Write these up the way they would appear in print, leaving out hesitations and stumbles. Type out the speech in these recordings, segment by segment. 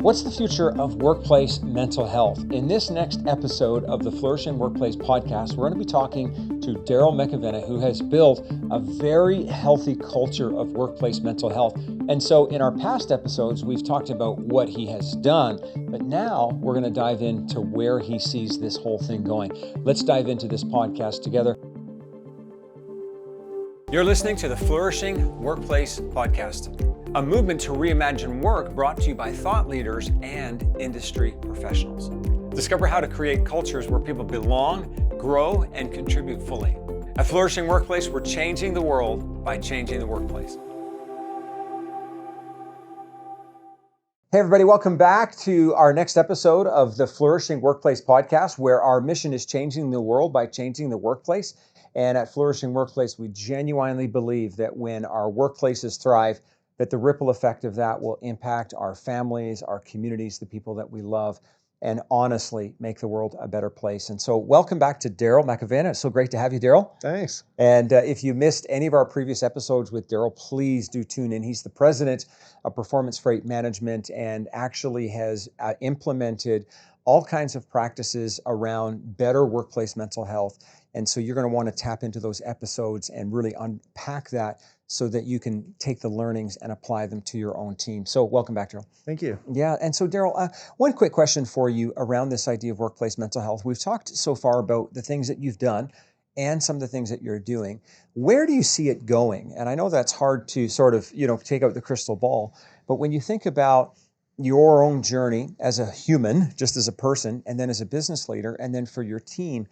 What's the future of workplace mental health? In this next episode of the Flourishing Workplace Podcast, we're going to be talking to Daryl McAvena, who has built a very healthy culture of workplace mental health. And so in our past episodes, we've talked about what he has done, but now we're going to dive into where he sees this whole thing going. Let's dive into this podcast together. You're listening to the Flourishing Workplace Podcast, a movement to reimagine work brought to you by thought leaders and industry professionals. Discover how to create cultures where people belong, grow, and contribute fully. At Flourishing Workplace, we're changing the world by changing the workplace. Hey everybody, welcome back to our next episode of the Flourishing Workplace Podcast, where our mission is changing the world by changing the workplace. And at Flourishing Workplace, we genuinely believe that when our workplaces thrive, that the ripple effect of that will impact our families, our communities, the people that we love, and honestly make the world a better place. And so welcome back to Daryl McAvena. It's so great to have you, Daryl. Thanks. And if you missed any of our previous episodes with Daryl, please do tune in. He's the president of Performance Freight Management and actually has implemented all kinds of practices around better workplace mental health. And so you're going to want to tap into those episodes and really unpack that so that you can take the learnings and apply them to your own team. So welcome back, Daryl. Thank you. Yeah, and so Daryl, one quick question for you around this idea of workplace mental health. We've talked so far about the things that you've done and some of the things that you're doing. Where do you see it going? And I know that's hard to sort of, take out the crystal ball, but when you think about your own journey as a human, just as a person, and then as a business leader, and then for your team,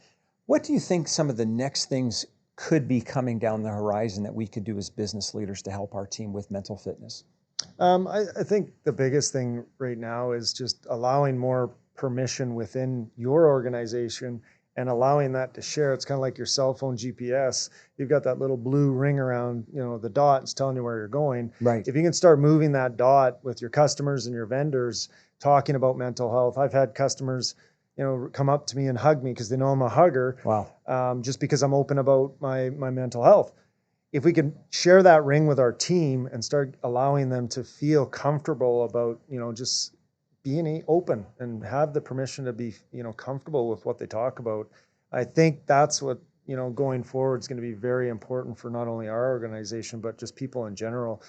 what do you think some of the next things could be coming down the horizon that we could do as business leaders to help our team with mental fitness? I think the biggest thing right now is just allowing more permission within your organization and allowing that to share. It's kind of like your cell phone GPS. You've got that little blue ring around, the dot. It's telling you where you're going. Right. If you can start moving that dot with your customers and your vendors, talking about mental health. I've had customers come up to me and hug me because they know I'm a hugger. Wow. Just because I'm open about my mental health. If we can share that ring with our team and start allowing them to feel comfortable about, just being open and have the permission to be, comfortable with what they talk about, I think that's what, going forward is going to be very important for not only our organization, but just people in general,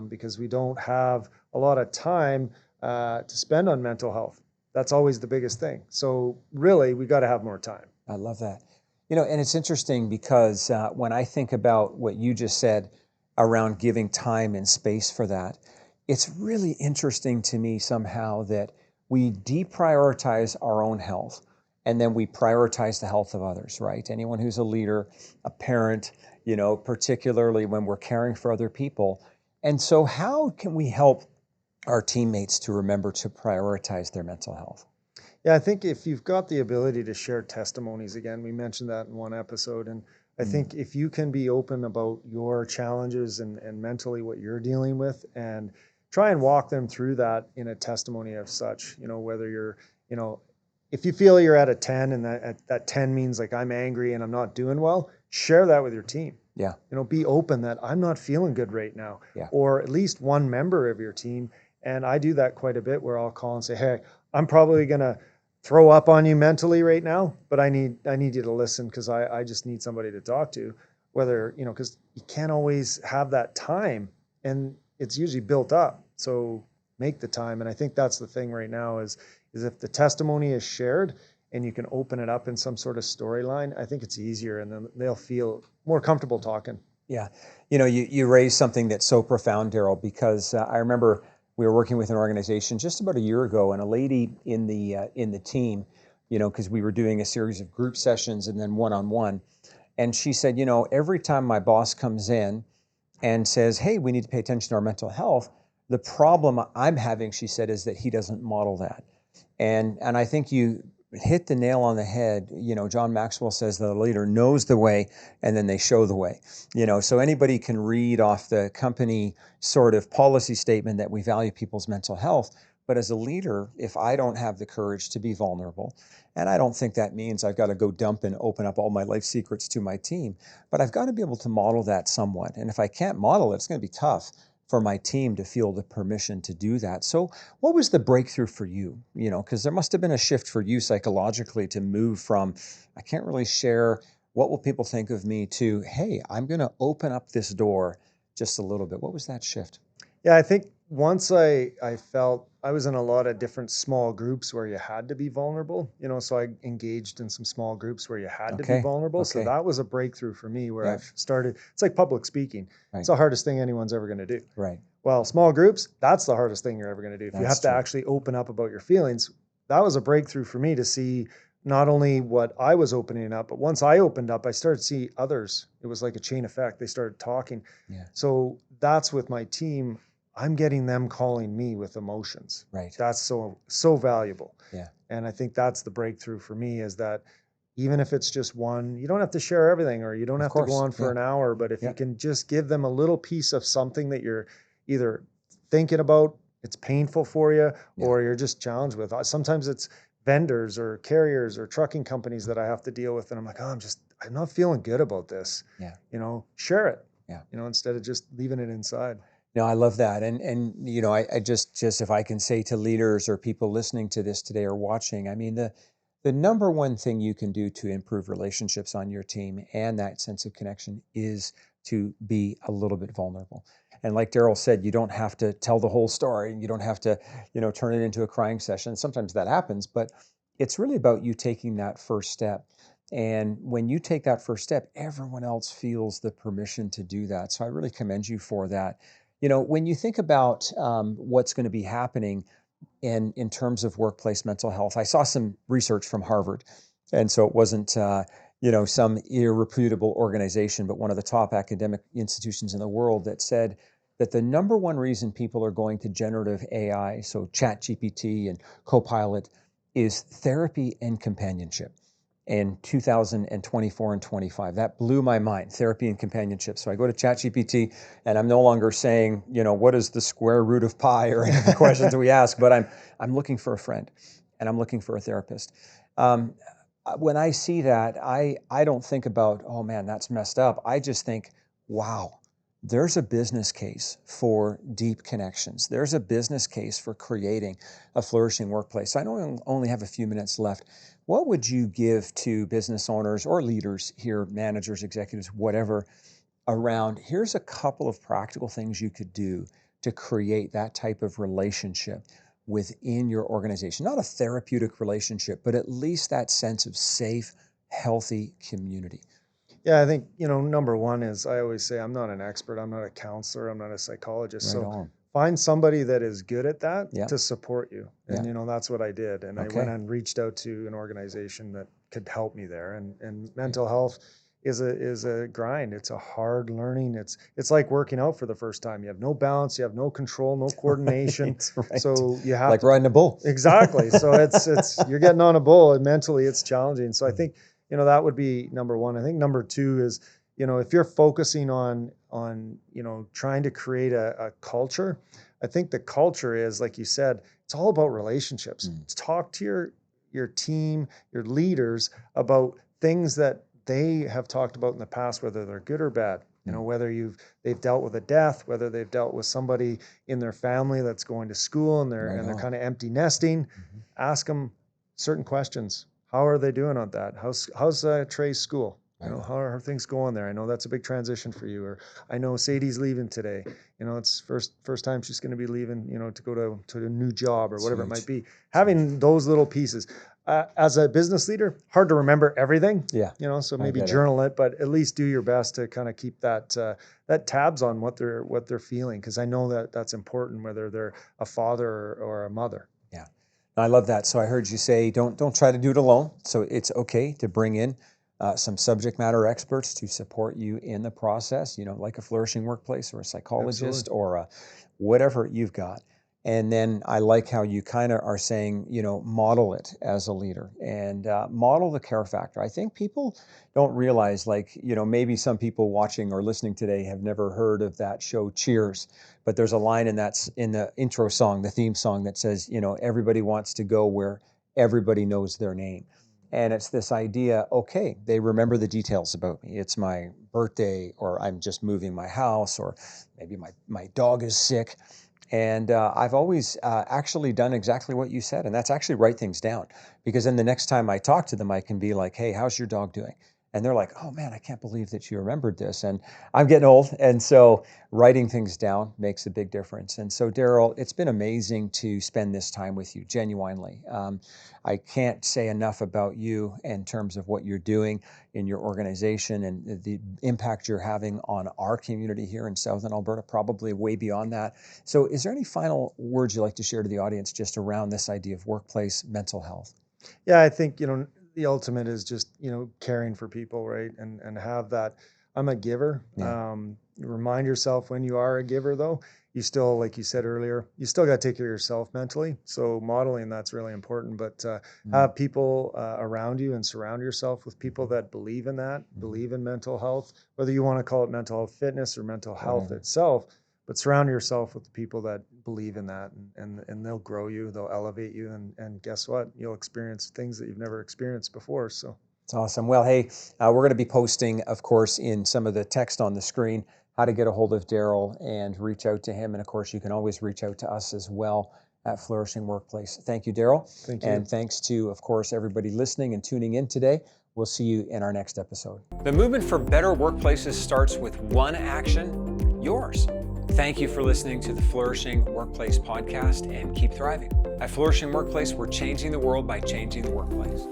because we don't have a lot of time to spend on mental health. That's always the biggest thing. So really, we got to have more time. I love that. And it's interesting because when I think about what you just said around giving time and space for that, it's really interesting to me somehow that we deprioritize our own health and then we prioritize the health of others, right? Anyone who's a leader, a parent, particularly when we're caring for other people. And so how can we help our teammates to remember to prioritize their mental health? Yeah, I think if you've got the ability to share testimonies, again, we mentioned that in one episode, and I think if you can be open about your challenges and mentally what you're dealing with and try and walk them through that in a testimony of such, whether you're, if you feel you're at a 10 and that 10 means like I'm angry and I'm not doing well, share that with your team. Yeah. Be open that I'm not feeling good right now, Yeah. or at least one member of your team. And I do that quite a bit where I'll call and say, hey, I'm probably going to throw up on you mentally right now, but I need you to listen because I just need somebody to talk to, whether, because you can't always have that time and it's usually built up. So make the time. And I think that's the thing right now is if the testimony is shared and you can open it up in some sort of storyline, I think it's easier and then they'll feel more comfortable talking. Yeah. You raised something that's so profound, Daryl, because I remember we were working with an organization just about a year ago, and a lady in the team, because we were doing a series of group sessions and then one-on-one, and she said, every time my boss comes in and says, hey, we need to pay attention to our mental health, the problem I'm having, she said, is that he doesn't model that. And I think you hit the nail on the head. John Maxwell says that a leader knows the way and then they show the way. So anybody can read off the company sort of policy statement that we value people's mental health. But as a leader, if I don't have the courage to be vulnerable, and I don't think that means I've got to go dump and open up all my life secrets to my team, but I've got to be able to model that somewhat. And if I can't model it, it's going to be tough for my team to feel the permission to do that. So what was the breakthrough for you? Because there must have been a shift for you psychologically to move from, I can't really share, what will people think of me, to, hey, I'm going to open up this door just a little bit. What was that shift? Yeah, I think once I felt I was in a lot of different small groups where you had to be vulnerable, so I engaged in some small groups where you had to be vulnerable. So that was a breakthrough for me where I've started, it's like public speaking. Right. It's the hardest thing anyone's ever going to do. Right. Well, small groups, that's the hardest thing you're ever going to do. If you have to actually open up about your feelings, that was a breakthrough for me to see not only what I was opening up, but once I opened up, I started to see others. It was like a chain effect. They started talking. Yeah. So that's with my team. I'm getting them calling me with emotions. Right. That's so valuable. Yeah. And I think that's the breakthrough for me, is that even if it's just one, you don't have to share everything, or you don't have to go on for an hour, but if you can just give them a little piece of something that you're either thinking about, it's painful for you, or you're just challenged with. Sometimes it's vendors or carriers or trucking companies that I have to deal with, and I'm like, I'm not feeling good about this. Yeah. Share it. Yeah. Instead of just leaving it inside. No, I love that. And I just if I can say to leaders or people listening to this today or watching, I mean, the number one thing you can do to improve relationships on your team and that sense of connection is to be a little bit vulnerable. And like Daryl said, you don't have to tell the whole story. You don't have to, turn it into a crying session. Sometimes that happens, but it's really about you taking that first step. And when you take that first step, everyone else feels the permission to do that. So I really commend you for that. When you think about what's going to be happening in terms of workplace mental health, I saw some research from Harvard, and so it wasn't some irreputable organization, but one of the top academic institutions in the world, that said that the number one reason people are going to generative AI, so ChatGPT and Copilot, is therapy and companionship. In 2024 and 25. That blew my mind, therapy and companionship. So I go to ChatGPT, and I'm no longer saying, what is the square root of pi, or any of the questions we ask, but I'm looking for a friend, and I'm looking for a therapist. When I see that, I don't think about, oh man, that's messed up. I just think, wow, there's a business case for deep connections. There's a business case for creating a flourishing workplace. I know we only have a few minutes left. What would you give to business owners or leaders here, managers, executives, whatever, around, here's a couple of practical things you could do to create that type of relationship within your organization? Not a therapeutic relationship, but at least that sense of safe, healthy community. Yeah, I think, number one is, I always say, I'm not an expert. I'm not a counselor. I'm not a psychologist. Right, so find somebody that is good at that to support you. And, that's what I did. And I went and reached out to an organization that could help me there. And mental health is a grind. It's a hard learning. It's like working out for the first time. You have no balance. You have no control, no coordination. Right. So you have like riding a bull. Exactly. So it's you're getting on a bull, and mentally it's challenging. So I think, that would be number one. I think number two is, if you're focusing on trying to create a culture, I think the culture is, like you said, it's all about relationships. Talk to your team, your leaders, about things that they have talked about in the past, whether they're good or bad. Whether they've dealt with a death, whether they've dealt with somebody in their family that's going to school and they're kind of empty nesting. Ask them certain questions. How are they doing on that? How's Trey's school? How are things going there? I know that's a big transition for you. Or I know Sadie's leaving today. It's first time she's going to be leaving, to go to a new job or whatever it might be. Having those little pieces. As a business leader, hard to remember everything. Yeah. So maybe journal it, but at least do your best to kind of keep that tabs on what they're feeling, because I know that's important, whether they're a father or a mother. Yeah. I love that. So I heard you say, don't try to do it alone. So it's okay to bring in some subject matter experts to support you in the process, like a flourishing workplace or a psychologist. Absolutely. Or whatever you've got. And then I like how you kind of are saying, model it as a leader, and model the care factor. I think people don't realize, maybe some people watching or listening today have never heard of that show Cheers, but there's a line in the intro song, the theme song, that says, everybody wants to go where everybody knows their name. And it's this idea, okay, they remember the details about me. It's my birthday, or I'm just moving my house, or maybe my dog is sick. And I've always actually done exactly what you said, and that's actually write things down. Because then the next time I talk to them, I can be like, hey, how's your dog doing? And they're like, oh man, I can't believe that you remembered this. And I'm getting old. And so writing things down makes a big difference. And so, Daryl, it's been amazing to spend this time with you, genuinely. I can't say enough about you in terms of what you're doing in your organization and the impact you're having on our community here in Southern Alberta, probably way beyond that. So is there any final words you'd like to share to the audience just around this idea of workplace mental health? Yeah, I think, the ultimate is just, caring for people, right? And have that. I'm a giver. Yeah. Remind yourself when you are a giver, though, you still, like you said earlier, you still got to take care of yourself mentally. So modeling, that's really important. But have people around you and surround yourself with people that believe in that, believe in mental health, whether you want to call it mental health fitness or mental health itself. But surround yourself with the people that believe in that, and they'll grow you, they'll elevate you, and guess what? You'll experience things that you've never experienced before. So it's awesome. Well, hey, we're going to be posting, of course, in some of the text on the screen, how to get a hold of Daryl and reach out to him. And of course, you can always reach out to us as well at Flourishing Workplace. Thank you, Daryl. Thank you. And thanks to, of course, everybody listening and tuning in today. We'll see you in our next episode. The movement for better workplaces starts with one action, yours. Thank you for listening to the Flourishing Workplace Podcast, and keep thriving. At Flourishing Workplace, we're changing the world by changing the workplace.